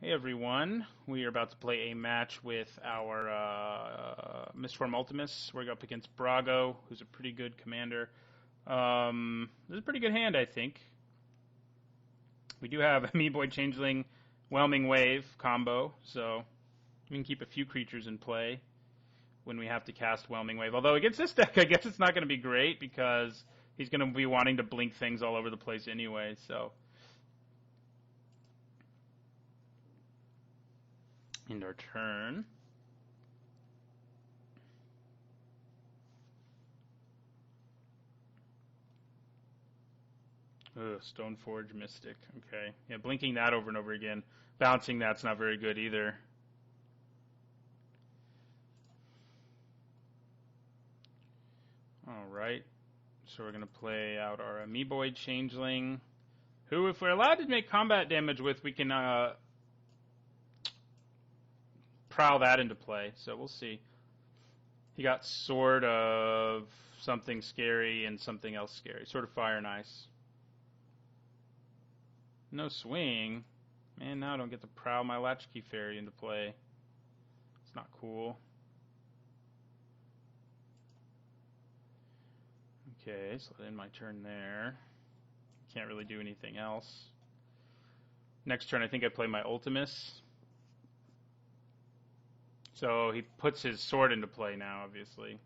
Hey everyone, we are about to play a match with our Mistform Ultimus. We're up against Brago, who's a pretty good commander. This is a pretty good hand, I think. We do have Amiiboid Changeling, Whelming Wave combo, so we can keep a few creatures in play when we have to cast Whelming Wave. Although against this deck, I guess it's not going to be great because he's going to be wanting to blink things all over the place anyway, so... End our turn. Ugh, Stoneforge Mystic. Okay. Yeah, blinking that over and over again. Bouncing that's not very good either. Alright. So we're going to play out our Amiiboid Changeling, who, if we're allowed to make combat damage with, we can prowl that into play, so we'll see. He got Sword of something scary and something else scary. Sword of Fire and Ice. No swing. Man, now I don't get to prowl my Latchkey Fairy into play. It's not cool. Okay, so I'll end my turn there. Can't really do anything else. Next turn I think I play my Ultimus. So he puts his sword into play now, obviously.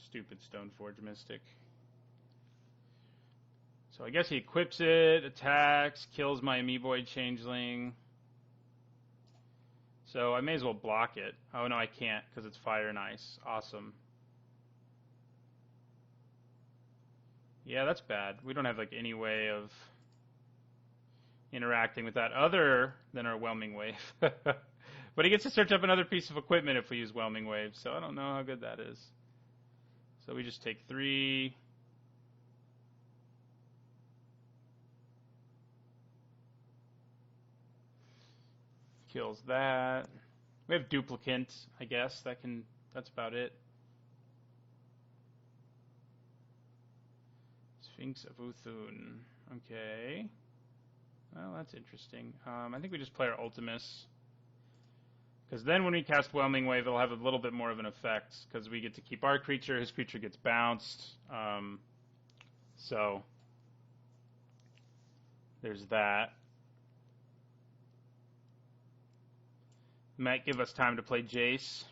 Stupid Stoneforge Mystic. So I guess he equips it, attacks, kills my Amiiboid Changeling. So I may as well block it. Oh no, I can't because it's Fire and Ice. Awesome. Yeah, that's bad. We don't have like any way of interacting with that other than our Whelming Wave. But he gets to search up another piece of equipment if we use Whelming Wave, so I don't know how good that is. So we just take 3. Kills that. We have Duplicant, I guess. That's about it. Sphinx of Uthun. Okay. Well, that's interesting. I think we just play our Ultimus. Because then when we cast Whelming Wave, it'll have a little bit more of an effect. Because we get to keep our creature, his creature gets bounced. So, there's that. Might give us time to play Jace.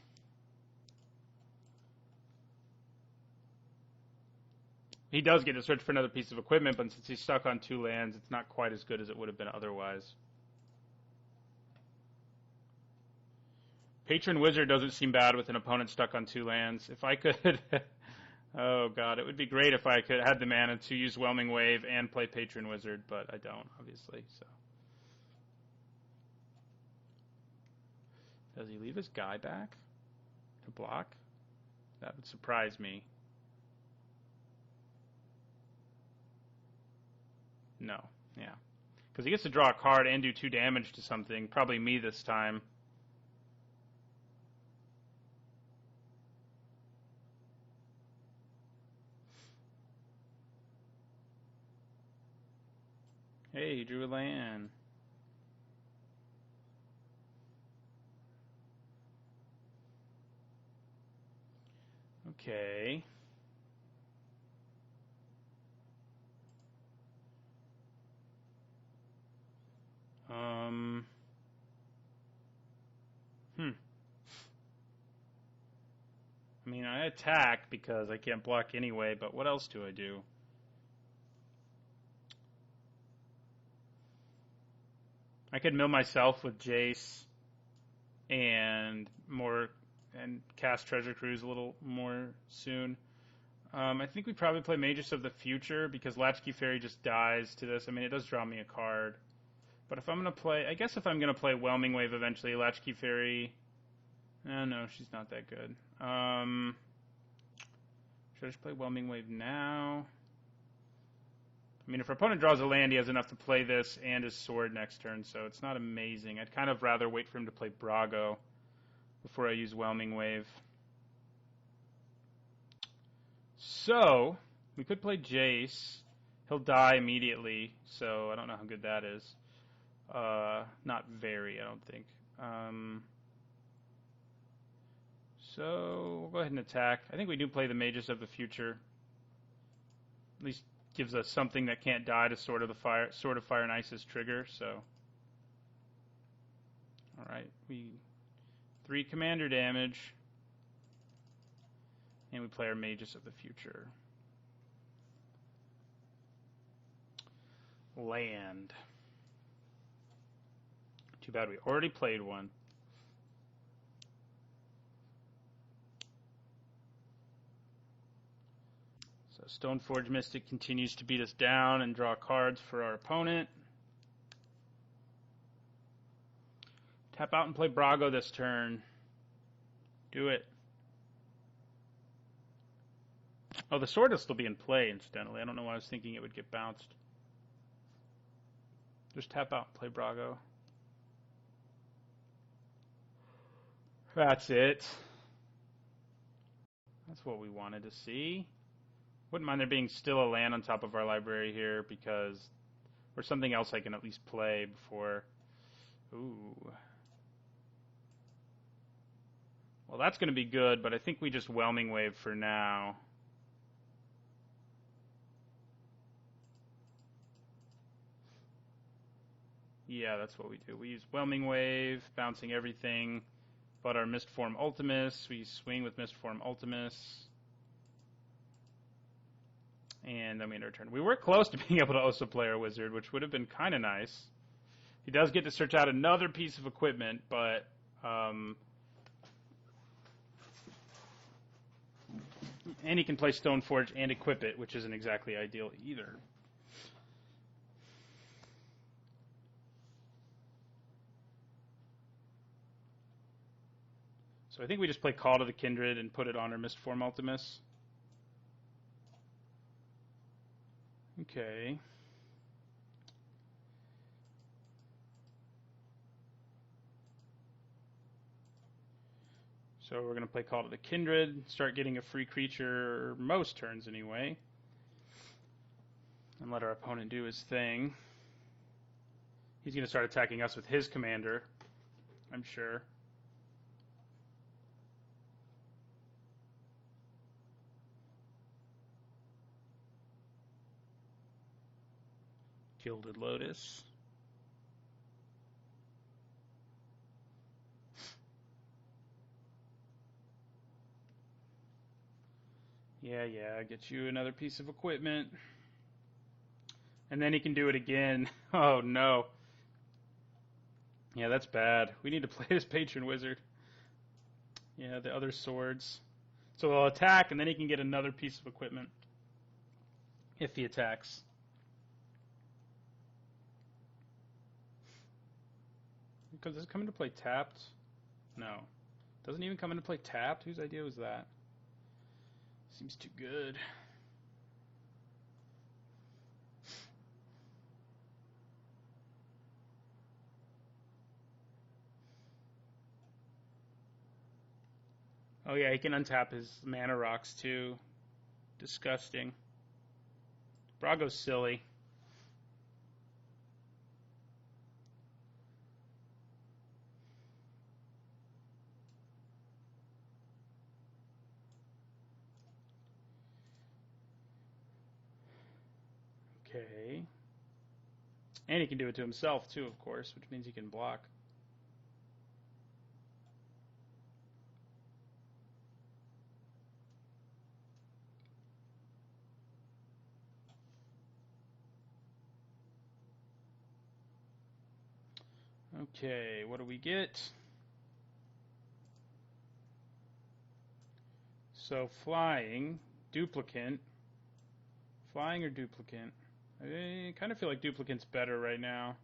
He does get to search for another piece of equipment, but since he's stuck on 2 lands, it's not quite as good as it would have been otherwise. Patron Wizard doesn't seem bad with an opponent stuck on 2 lands. If I could... oh god, it would be great if I could had the mana to use Whelming Wave and play Patron Wizard, but I don't, obviously, so... Does he leave his guy back to block? That would surprise me. No, yeah. Because he gets to draw a card and do 2 damage to something. Probably me this time. Hey, he drew a land. Okay. I mean, I attack because I can't block anyway, but what else do I do? I could mill myself with Jace and cast Treasure Cruise a little more soon. I think we probably play Magus of the Future because Latchkey Fairy just dies to this. I mean, it does draw me a card. But if I'm going to play... I guess if I'm going to play Whelming Wave eventually, Latchkey Fairy... Oh, no, she's not that good. Should I just play Whelming Wave now? I mean, if our opponent draws a land, he has enough to play this and his sword next turn, so it's not amazing. I'd kind of rather wait for him to play Brago before I use Whelming Wave. So, We could play Jace. He'll die immediately, so I don't know how good that is. Not very, I don't think. So we'll go ahead and attack. I think we do play the Mages of the Future. At least gives us something that can't die to Sword of Fire and Ice's trigger. So, all right, 3 commander damage, and we play our Mages of the Future. Land. Too bad we already played one. So Stoneforge Mystic continues to beat us down and draw cards for our opponent. Tap out and play Brago this turn. Do it. Oh, the sword will still be in play, incidentally. I don't know why I was thinking it would get bounced. Just tap out and play Brago. That's it. That's what we wanted to see. Wouldn't mind there being still a land on top of our library here, because... or something else I can at least play before... Ooh. Well, that's going to be good, but I think we just Whelming Wave for now. Yeah, that's what we do. We use Whelming Wave, bouncing everything but our Mistform Ultimus. We swing with Mistform Ultimus. And then we end our turn. We were close to being able to also play our Wizard, which would have been kind of nice. He does get to search out another piece of equipment, but... and he can play Stoneforge and equip it, which isn't exactly ideal either. So I think we just play Call to the Kindred and put it on our Mistform Ultimus. Okay. So we're going to play Call to the Kindred, start getting a free creature most turns anyway, and let our opponent do his thing. He's going to start attacking us with his commander, I'm sure. Gilded Lotus. Yeah, get you another piece of equipment. And then he can do it again. Oh, no. Yeah, that's bad. We need to play this Patron Wizard. Yeah, the other swords. So he'll attack, and then he can get another piece of equipment if he attacks. Does it come into play tapped? No. Doesn't even come into play tapped? Whose idea was that? Seems too good. Oh yeah, he can untap his mana rocks too. Disgusting. Brago's silly. Okay. And he can do it to himself too, of course, which means he can block. Okay, what do we get? So flying, duplicate. Flying or duplicate? I kind of feel like duplicate's better right now.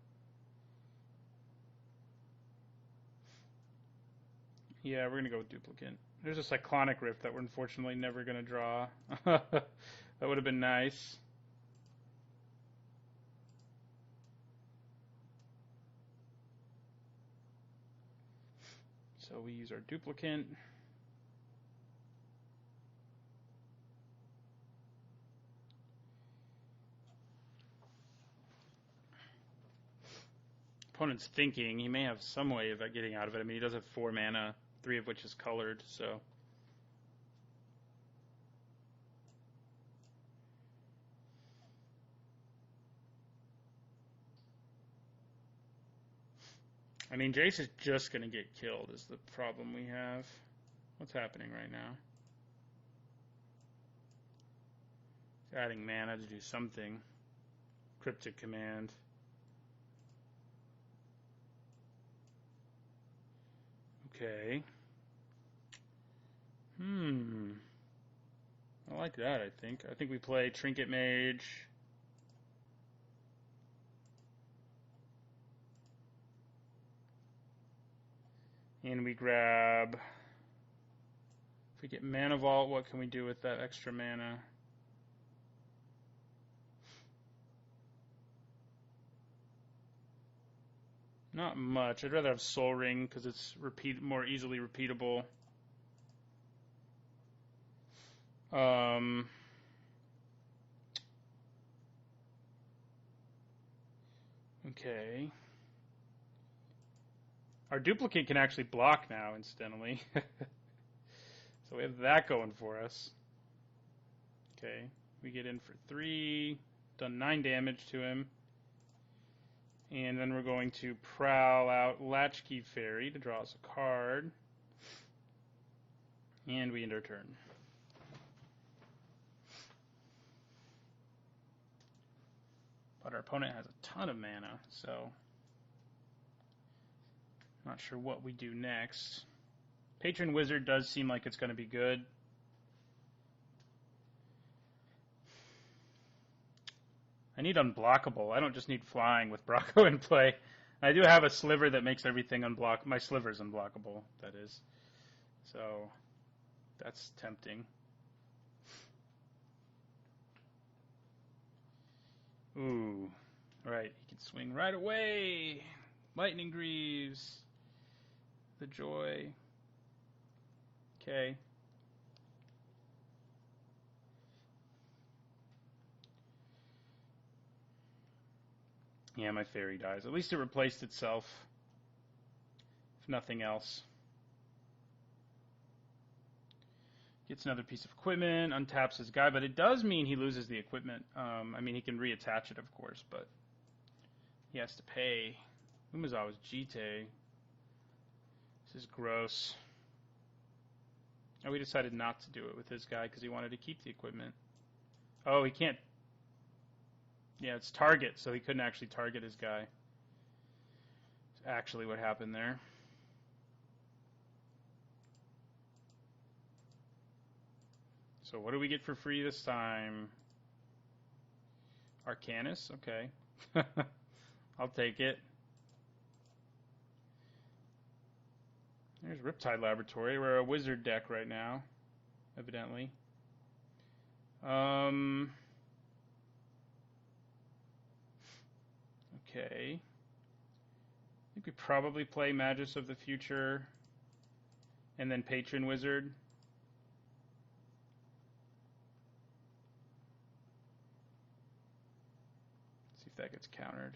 Yeah, we're going to go with duplicate. There's a Cyclonic Rift that we're unfortunately never going to draw. That would have been nice. So we use our duplicate. opponent's thinking. He may have some way of getting out of it. I mean, he does have 4 mana, 3 of which is colored, so. I mean, Jace is just going to get killed is the problem we have. What's happening right now? He's adding mana to do something. Cryptic command. Okay. I like that, I think. I think we play Trinket Mage. And we grab... If we get Mana Vault, what can we do with that extra mana? Not much. I'd rather have Soul Ring because it's more easily repeatable. Okay. Our duplicate can actually block now, incidentally. So we have that going for us. Okay. We get in for 3. Done 9 damage to him. And then we're going to prowl out Latchkey Fairy to draw us a card. And we end our turn. But our opponent has a ton of mana, so not sure what we do next. Patron Wizard does seem like it's going to be good. I need unblockable. I don't just need flying with Brago in play. I do have a sliver that makes everything unblockable. My sliver's unblockable, that is. So that's tempting. Ooh. Right, he can swing right away. Lightning Greaves. The joy. Okay. Yeah, my fairy dies. At least it replaced itself. If nothing else. Gets another piece of equipment, untaps his guy, but it does mean he loses the equipment. I mean, he can reattach it, of course, but he has to pay. Umezawa's Jite. This is gross. Oh, we decided not to do it with his guy because he wanted to keep the equipment. Oh, he can't. Yeah, it's target, so he couldn't actually target his guy. That's actually what happened there. So what do we get for free this time? Arcanus? Okay. I'll take it. There's Riptide Laboratory. We're a wizard deck right now, evidently. Okay. I think we probably play Magus of the Future and then Patron Wizard. See if that gets countered.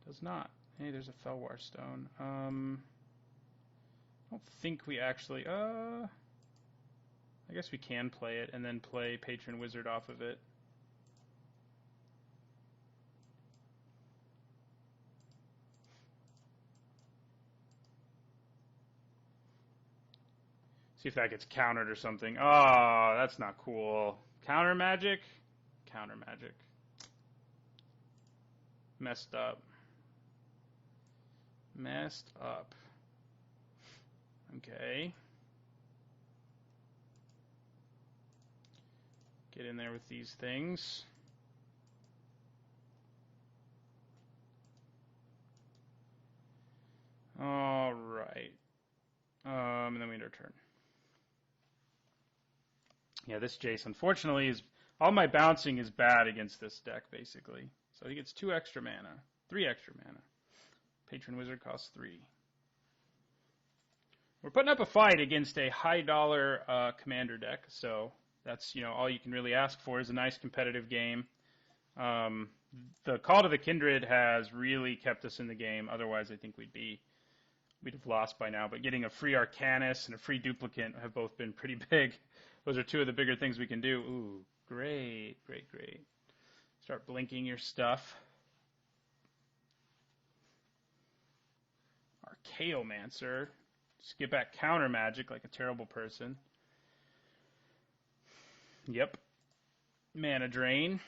Does not. Hey, there's a Felwar Stone. I don't think we actually... I guess we can play it and then play Patron Wizard off of it. See if that gets countered or something. Oh, that's not cool. Counter magic? Counter magic. Messed up. Messed up. Okay. Get in there with these things. All right. And then we end our turn. Yeah, this Jace, unfortunately, is all my bouncing is bad against this deck, basically. So he gets 2 extra mana, 3 extra mana. Patron Wizard costs 3. We're putting up a fight against a high-dollar commander deck, so that's all you can really ask for is a nice competitive game. Um, the Call to the Kindred has really kept us in the game. Otherwise, I think we'd have lost by now. But getting a free Arcanus and a free Duplicant have both been pretty big. Those are two of the bigger things we can do. Ooh, great, great, great. Start blinking your stuff. Archaeomancer. Just get back counter magic like a terrible person. Yep. Mana drain.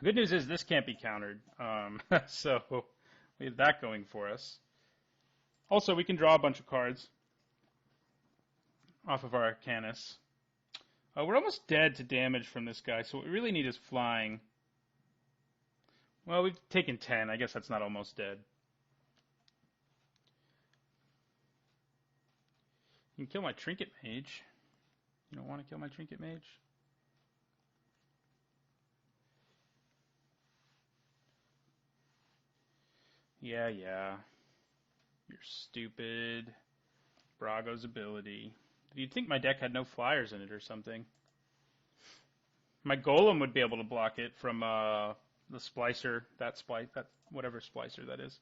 Good news is this can't be countered. So we have that going for us. Also, we can draw a bunch of cards off of our Arcanus. We're almost dead to damage from this guy, so what we really need is flying. Well, we've taken 10. I guess that's not almost dead. You can kill my Trinket Mage. You don't want to kill my Trinket Mage? Yeah. You're stupid. Brago's ability. You'd think my deck had no flyers in it or something. My Golem would be able to block it from the Splicer, that whatever Splicer that is.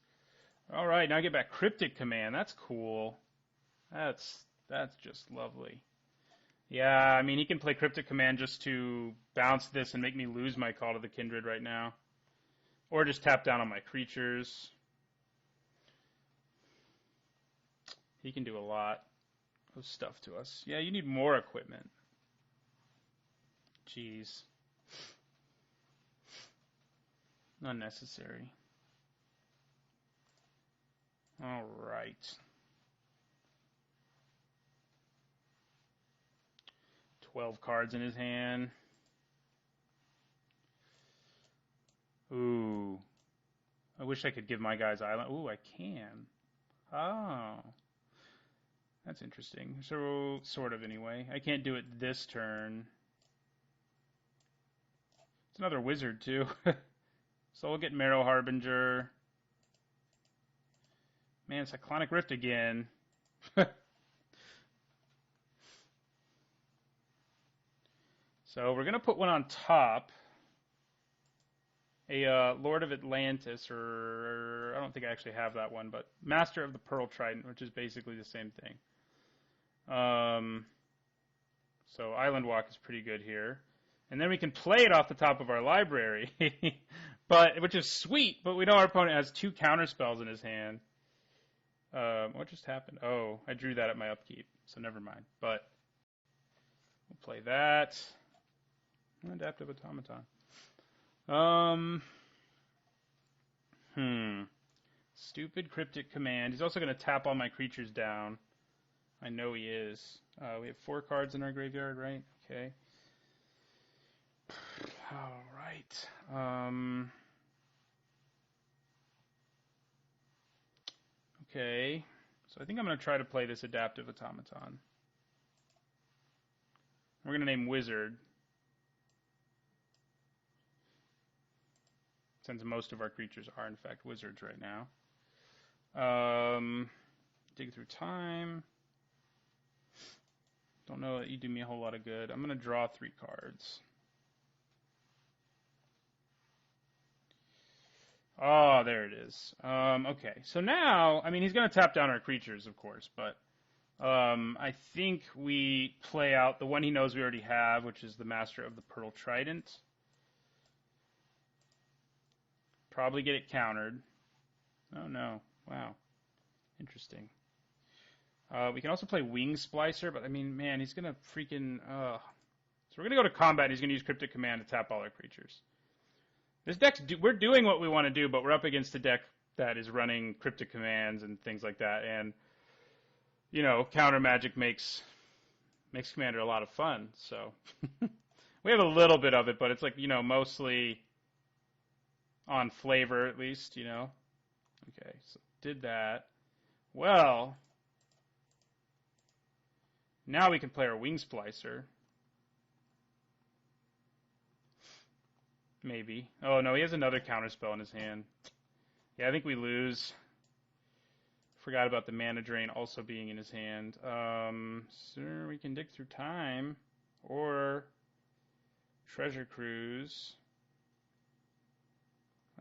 All right, now I get back Cryptic Command. That's cool. That's just lovely. Yeah, I mean, he can play Cryptic Command just to bounce this and make me lose my Call to the Kindred right now. Or just tap down on my creatures. He can do a lot of stuff to us. Yeah, you need more equipment. Jeez. Unnecessary. All right. $12 cards in his hand. Ooh. I wish I could give my guys island. Ooh, I can. Oh. That's interesting. So, sort of anyway. I can't do it this turn. It's another wizard, too. So we'll get Marrow Harbinger. Man, Cyclonic Rift again. So we're going to put one on top. A Lord of Atlantis, or I don't think I actually have that one, but Master of the Pearl Trident, which is basically the same thing. So Island Walk is pretty good here. And then we can play it off the top of our library, which is sweet, but we know our opponent has 2 counter spells in his hand. What just happened? Oh, I drew that at my upkeep, so never mind. But we'll play that. Adaptive Automaton. Stupid Cryptic Command. He's also going to tap all my creatures down. I know he is. We have 4 cards in our graveyard, right? Okay. All right. Okay. So I think I'm going to try to play this Adaptive Automaton. We're going to name Wizard, since most of our creatures are, in fact, wizards right now. Dig through time. Don't know that you do me a whole lot of good. I'm going to draw 3 cards. Oh, there it is. Okay, so now, I mean, he's going to tap down our creatures, of course, but I think we play out the one he knows we already have, which is the Master of the Pearl Trident. Probably get it countered. Oh, no. Wow. Interesting. We can also play Wing Splicer, but, I mean, man, he's going to freaking... So we're going to go to combat, and he's going to use Cryptic Command to tap all our creatures. This deck's... we're doing what we want to do, but we're up against a deck that is running Cryptic Commands and things like that, and, you know, counter magic makes Commander a lot of fun, so... We have a little bit of it, but it's like, you know, mostly... on flavor, at least, you know. Okay, so did that. Well, now we can play our Wing Splicer. Maybe. Oh, no, he has another counterspell in his hand. Yeah, I think we lose. Forgot about the Mana Drain also being in his hand. So we can dig through time. Or Treasure Cruise.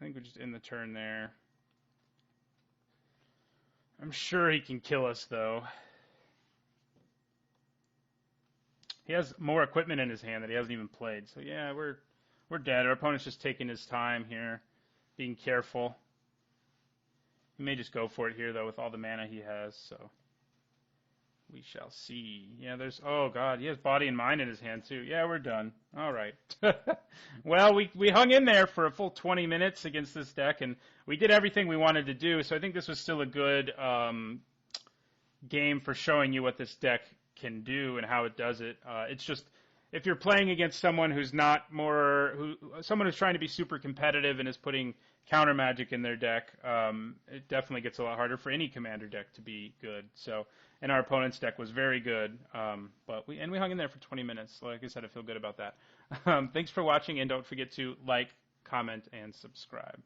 I think we're just in the turn there. I'm sure he can kill us, though. He has more equipment in his hand that he hasn't even played. So yeah, we're dead. Our opponent's just taking his time here, being careful. He may just go for it here, though, with all the mana he has, so we shall see. Yeah, oh god, he has body and mind in his hand, too. Yeah, we're done. All right. Well, we hung in there for a full 20 minutes against this deck, and we did everything we wanted to do, so I think this was still a good game for showing you what this deck can do and how it does it. It's just, if you're playing against someone who's someone who's trying to be super competitive and is putting counter magic in their deck, it definitely gets a lot harder for any commander deck to be good. So, and our opponent's deck was very good, but we hung in there for 20 minutes. Like I said, I feel good about that. Thanks for watching, and don't forget to like, comment, and subscribe.